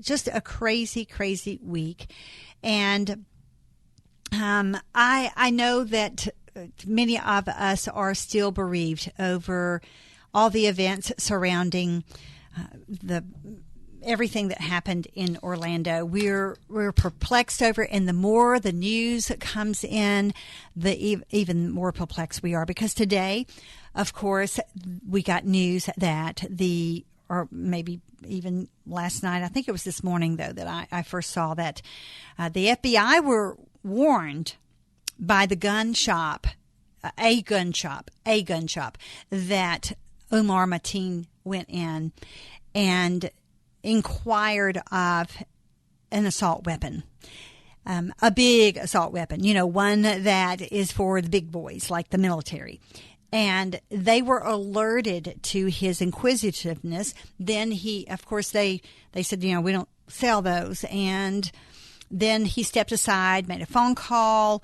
Just a crazy, crazy week. And I know that many of us are still bereaved over all the events surrounding everything that happened in Orlando. We're perplexed over it, and the more the news comes in, the even more perplexed we are. Because today, of course, we got news that or maybe even last night, I think it was this morning, though, that I first saw that the FBI were warned by the gun shop, a gun shop, that Omar Mateen went in and inquired of an assault weapon, a big assault weapon, one that is for the big boys, like the military. And they were alerted to his inquisitiveness. Then they said, we don't sell those. And then he stepped aside, made a phone call,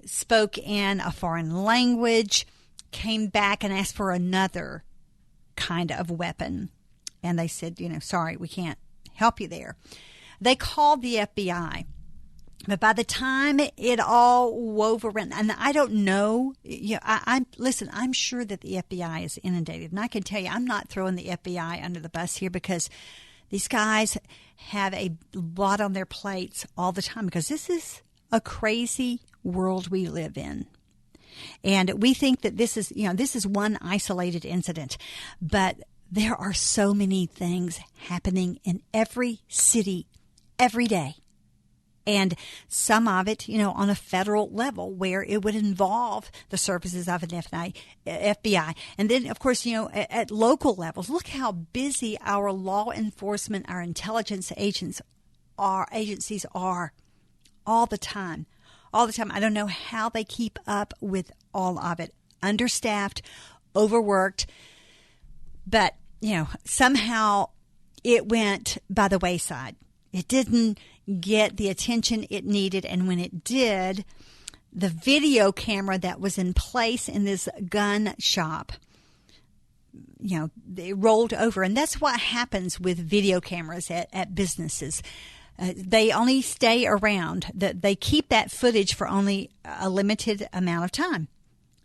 spoke in a foreign language, came back and asked for another kind of weapon. And they said, sorry, we can't help you there. They called the FBI. But by the time it all wove around, and I don't know, I'm sure that the FBI is inundated. And I can tell you, I'm not throwing the FBI under the bus here, because these guys have a lot on their plates all the time, because this is a crazy world we live in. And we think that this is one isolated incident, but there are so many things happening in every city every day. And some of it, on a federal level, where it would involve the services of an FBI. And then, of course, at local levels, look how busy our law enforcement, our intelligence agencies are all the time. All the time. I don't know how they keep up with all of it. Understaffed, overworked. But, somehow it went by the wayside. It didn't get the attention it needed. And when it did, the video camera that was in place in this gun shop, they rolled over. And that's what happens with video cameras at businesses. They only stay around. They keep that footage for only a limited amount of time.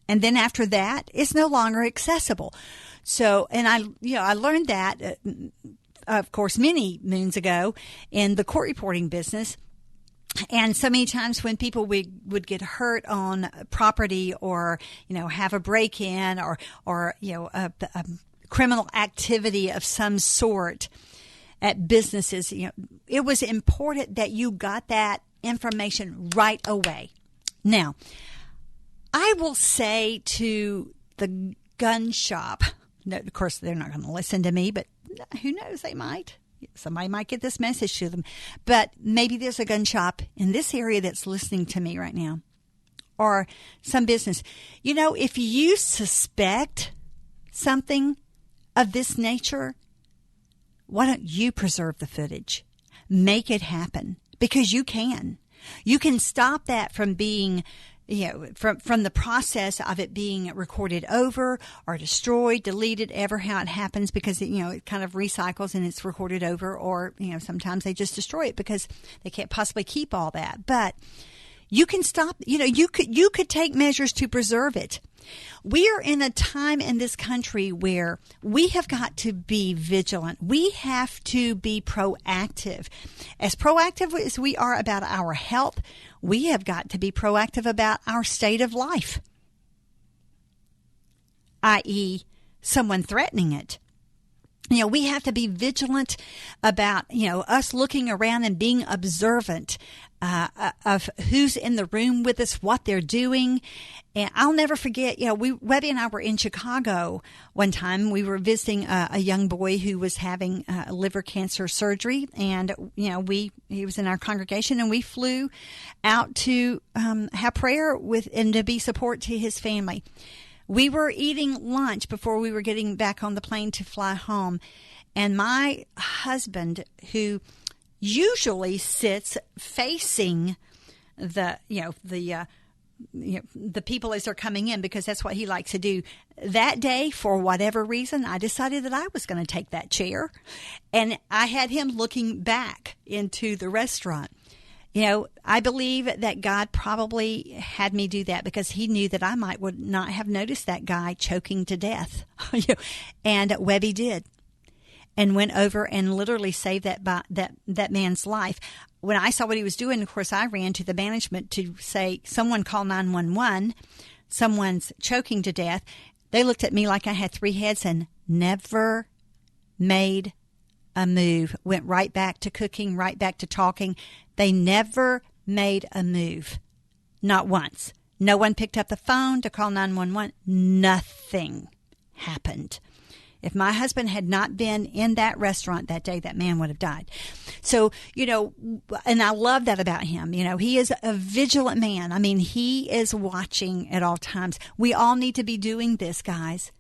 And then after that, it's no longer accessible. So, and I learned that, of course, many moons ago in the court reporting business. And so many times when people would get hurt on property, or, have a break-in, or a criminal activity of some sort at businesses, it was important that you got that information right away. Now, I will say to the gun shop, of course, they're not going to listen to me, but who knows, they might. Somebody might get this message to them. But maybe there's a gun shop in this area that's listening to me right now, or some business. If you suspect something of this nature, why don't you preserve the footage? Make it happen, because you can. You can stop that from being, from the process of it being recorded over or destroyed, deleted, ever how it happens, because it kind of recycles and it's recorded over, or sometimes they just destroy it because they can't possibly keep all that. But you can stop. You could take measures to preserve it. We are in a time in this country where we have got to be vigilant. We have to be proactive. As proactive as we are about our health, we have got to be proactive about our state of life, i.e., someone threatening it. We have to be vigilant about, us looking around and being observant of who's in the room with us, what they're doing. And I'll never forget, Webby and I were in Chicago one time. We were visiting a young boy who was having liver cancer surgery. And, he was in our congregation, and we flew out to have prayer with and to be support to his family. We were eating lunch before we were getting back on the plane to fly home. And my husband, who usually sits facing the the people as they're coming in, because that's what he likes to do. That day, for whatever reason, I decided that I was going to take that chair, and I had him looking back into the restaurant. I believe that God probably had me do that because he knew that I would not have noticed that guy choking to death. And Webby did, and went over and literally saved that man's life. When I saw what he was doing, of course, I ran to the management to say, someone call 911. Someone's choking to death. They looked at me like I had three heads and never made a move. Went right back to cooking, right back to talking. They never made a move. Not once. No one picked up the phone to call 911. Nothing happened. If my husband had not been in that restaurant that day, that man would have died. So, and I love that about him. He is a vigilant man. I mean, he is watching at all times. We all need to be doing this, guys.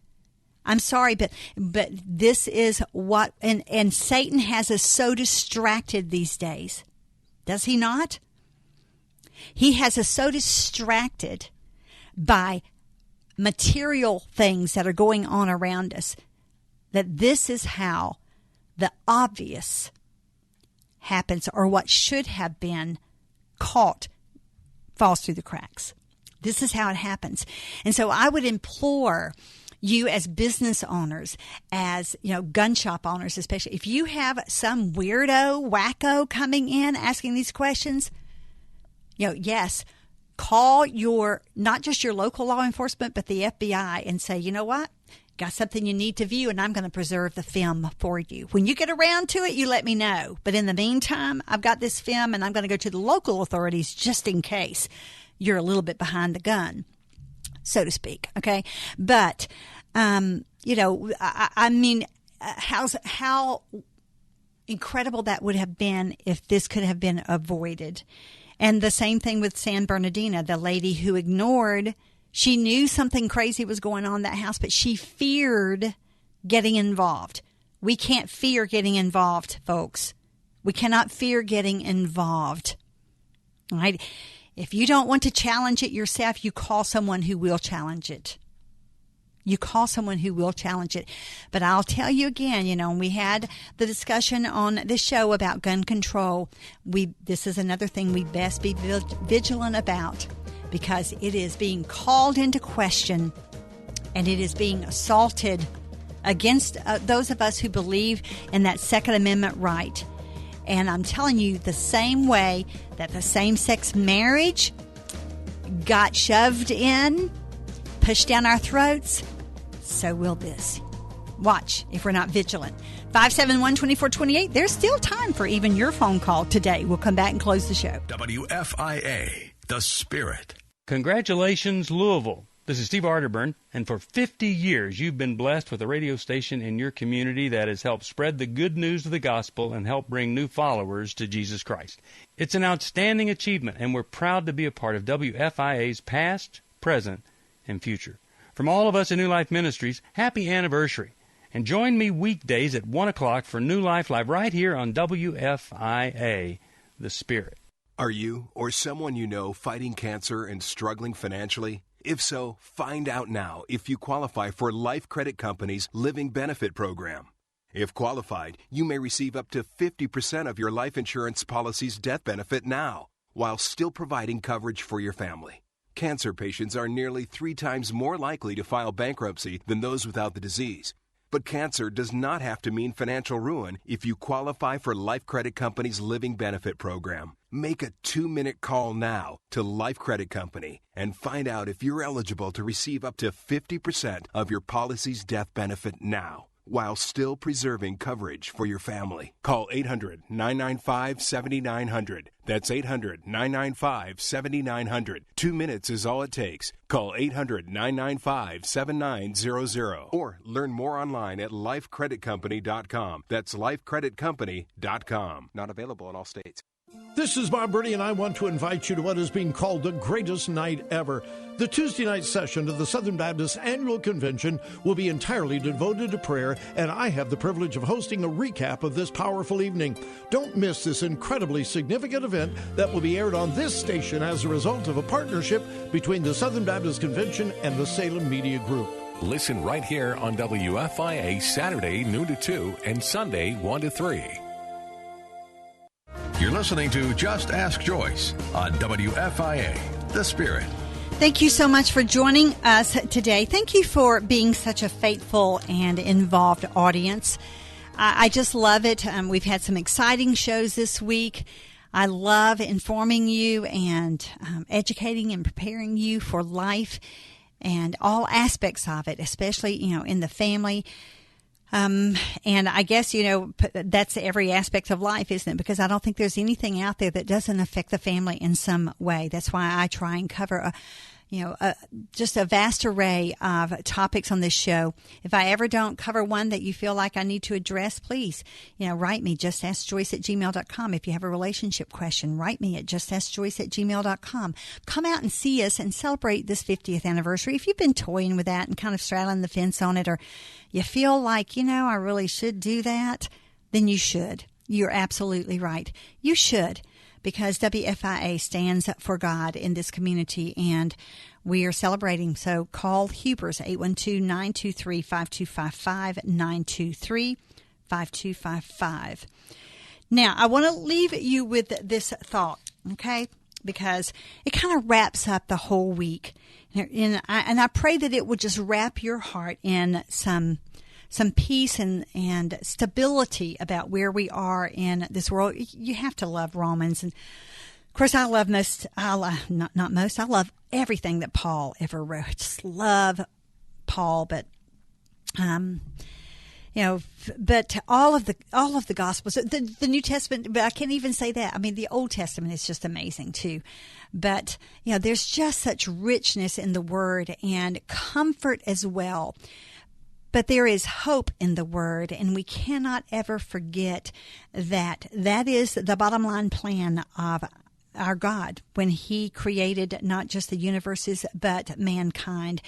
I'm sorry, but this is what, and Satan has us so distracted these days. Does he not? He has us so distracted by material things that are going on around us that this is how the obvious happens, or what should have been caught falls through the cracks. This is how it happens. And so I would implore you as business owners, as gun shop owners especially, if you have some weirdo, wacko coming in asking these questions, yes, call not just your local law enforcement, but the FBI and say, you know what? Got something you need to view, and I'm going to preserve the film for you. When you get around to it, you let me know. But in the meantime, I've got this film, and I'm going to go to the local authorities just in case you're a little bit behind the gun, so to speak. Okay, but I mean, how incredible that would have been if this could have been avoided. And the same thing with San Bernardino, the lady who ignored. She knew something crazy was going on in that house, but she feared getting involved. We can't fear getting involved, folks. We cannot fear getting involved. All right? If you don't want to challenge it yourself, you call someone who will challenge it. You call someone who will challenge it. But I'll tell you again, we had the discussion on this show about gun control. This is another thing we best be vigilant about, because it is being called into question, and it is being assaulted against those of us who believe in that Second Amendment right. And I'm telling you, the same way that the same-sex marriage got shoved in, pushed down our throats, so will this. Watch if we're not vigilant. 571-2428. There's still time for even your phone call today. We'll come back and close the show. WFIA, The Spirit. Congratulations, Louisville. This is Steve Arterburn, and for 50 years you've been blessed with a radio station in your community that has helped spread the good news of the gospel and help bring new followers to Jesus Christ. It's an outstanding achievement, and we're proud to be a part of WFIA's past, present, and future. From all of us at New Life Ministries, happy anniversary. And join me weekdays at 1 o'clock for New Life Live right here on WFIA, The Spirit. Are you or someone you know fighting cancer and struggling financially? If so, find out now if you qualify for Life Credit Company's Living Benefit Program. If qualified, you may receive up to 50% of your life insurance policy's death benefit now, while still providing coverage for your family. Cancer patients are nearly 3 times more likely to file bankruptcy than those without the disease. But cancer does not have to mean financial ruin if you qualify for Life Credit Company's Living Benefit Program. Make a 2-minute call now to Life Credit Company and find out if you're eligible to receive up to 50% of your policy's death benefit now, while still preserving coverage for your family. Call 800-995-7900. That's 800-995-7900. 2 minutes is all it takes. Call 800-995-7900. Or learn more online at lifecreditcompany.com. That's lifecreditcompany.com. Not available in all states. This is Bob Birdie, and I want to invite you to what is being called the greatest night ever. The Tuesday night session of the Southern Baptist Annual Convention will be entirely devoted to prayer, and I have the privilege of hosting a recap of this powerful evening. Don't miss this incredibly significant event that will be aired on this station as a result of a partnership between the Southern Baptist Convention and the Salem Media Group. Listen right here on WFIA Saturday noon to 2 and Sunday 1 to 3. You're listening to Just Ask Joyce on WFIA, The Spirit. Thank you so much for joining us today. Thank you for being such a faithful and involved audience. I just love it. We've had some exciting shows this week. I love informing you and educating and preparing you for life and all aspects of it, especially, in the family. And I guess, that's every aspect of life, isn't it? Because I don't think there's anything out there that doesn't affect the family in some way. That's why I try and cover just a vast array of topics on this show. If I ever don't cover one that you feel like I need to address, please, write me, justaskjoyce@gmail.com. If you have a relationship question, write me at justaskjoyce@gmail.com. Come out and see us and celebrate this 50th anniversary. If you've been toying with that and kind of straddling the fence on it, or you feel like, I really should do that, then you should. You're absolutely right. You should. Because WFIA stands for God in this community, and we are celebrating. So call Hubers, 812-923-5255, 923-5255. Now, I want to leave you with this thought, okay? Because it kind of wraps up the whole week. And I pray that it will just wrap your heart in some peace and stability about where we are in this world. You have to love Romans. And of course, I love I love everything that Paul ever wrote. I just love Paul, but but all of the Gospels, the New Testament, but I can't even say that. I mean, the Old Testament is just amazing too. But, there's just such richness in the Word and comfort as well. But there is hope in the Word, and we cannot ever forget that that is the bottom line plan of our God when He created not just the universes, but mankind.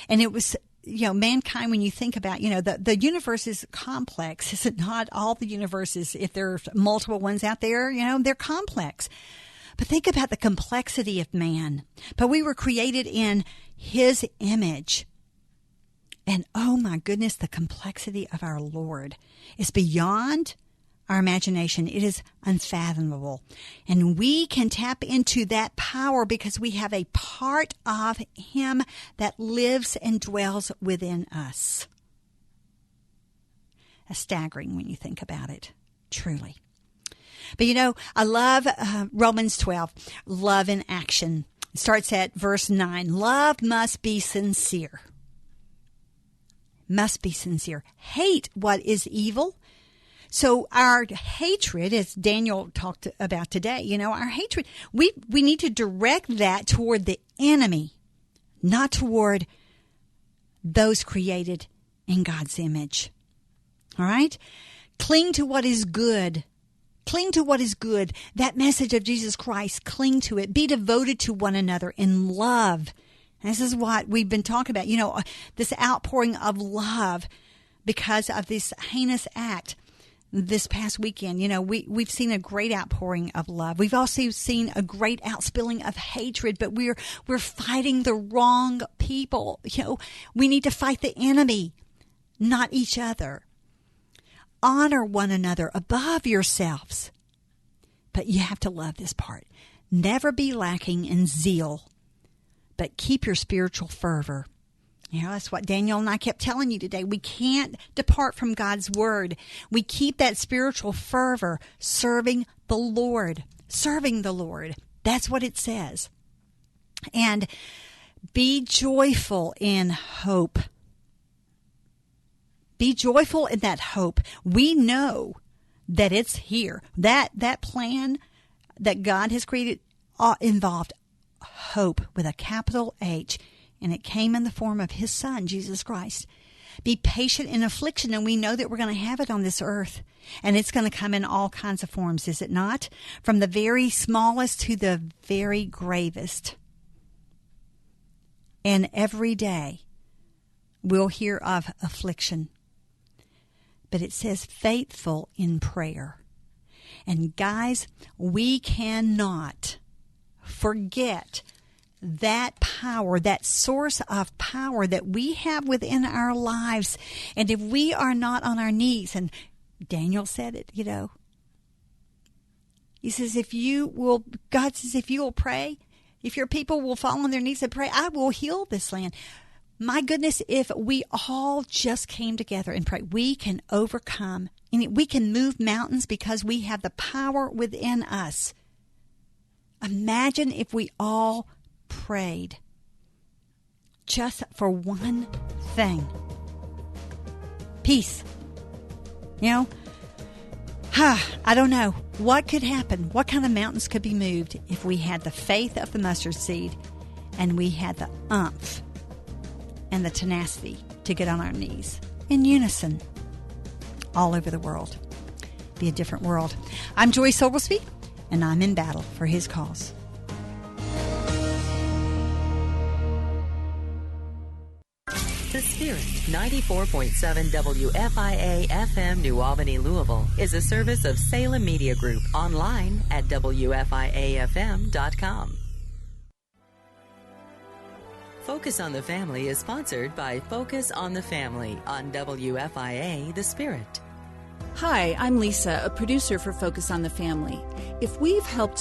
And it was, mankind, when you think about, the universe is complex. Is it not? All the universes, if there are multiple ones out there, they're complex. But think about the complexity of man. But we were created in His image. And oh my goodness, the complexity of our Lord is beyond our imagination. It is unfathomable. And we can tap into that power because we have a part of Him that lives and dwells within us. That's staggering when you think about it, truly. But I love Romans 12, love in action. It starts at verse 9. Love must be sincere. Must be sincere. Hate what is evil. So our hatred, as Daniel talked about today, our hatred, we need to direct that toward the enemy, not toward those created in God's image. All right? Cling to what is good. Cling to what is good. That message of Jesus Christ, cling to it. Be devoted to one another in love. This is what we've been talking about, this outpouring of love because of this heinous act this past weekend. We've seen a great outpouring of love. We've also seen a great outspilling of hatred, but we're fighting the wrong people. We need to fight the enemy, not each other. Honor one another above yourselves. But you have to love this part. Never be lacking in zeal, but keep your spiritual fervor. That's what Daniel and I kept telling you today. We can't depart from God's word. We keep that spiritual fervor, serving the Lord. Serving the Lord. That's what it says. And be joyful in hope. Be joyful in that hope. We know that it's here. That plan that God has created involved hope with a capital H, and it came in the form of His Son, Jesus Christ. Be patient in affliction, and we know that we're going to have it on this earth. And it's going to come in all kinds of forms, is it not? From the very smallest to the very gravest. And every day we'll hear of affliction. But it says faithful in prayer. And guys, we cannot forget that power, that source of power that we have within our lives. And if we are not on our knees, and Daniel said it, he says, God says, if you will pray, if your people will fall on their knees and pray, I will heal this land. My goodness, if we all just came together and prayed, we can overcome, and we can move mountains because we have the power within us. Imagine if we all prayed just for one thing. Peace. I don't know. What could happen? What kind of mountains could be moved if we had the faith of the mustard seed and we had the umph and the tenacity to get on our knees in unison all over the world? Be a different world. I'm Joyce Oglesby, and I'm in battle for his cause. The Spirit, 94.7 WFIA FM New Albany, Louisville, is a service of Salem Media Group, online at WFIAFM.com. Focus on the Family is sponsored by Focus on the Family on WFIA The Spirit. Hi, I'm Lisa, a producer for Focus on the Family. If we've helped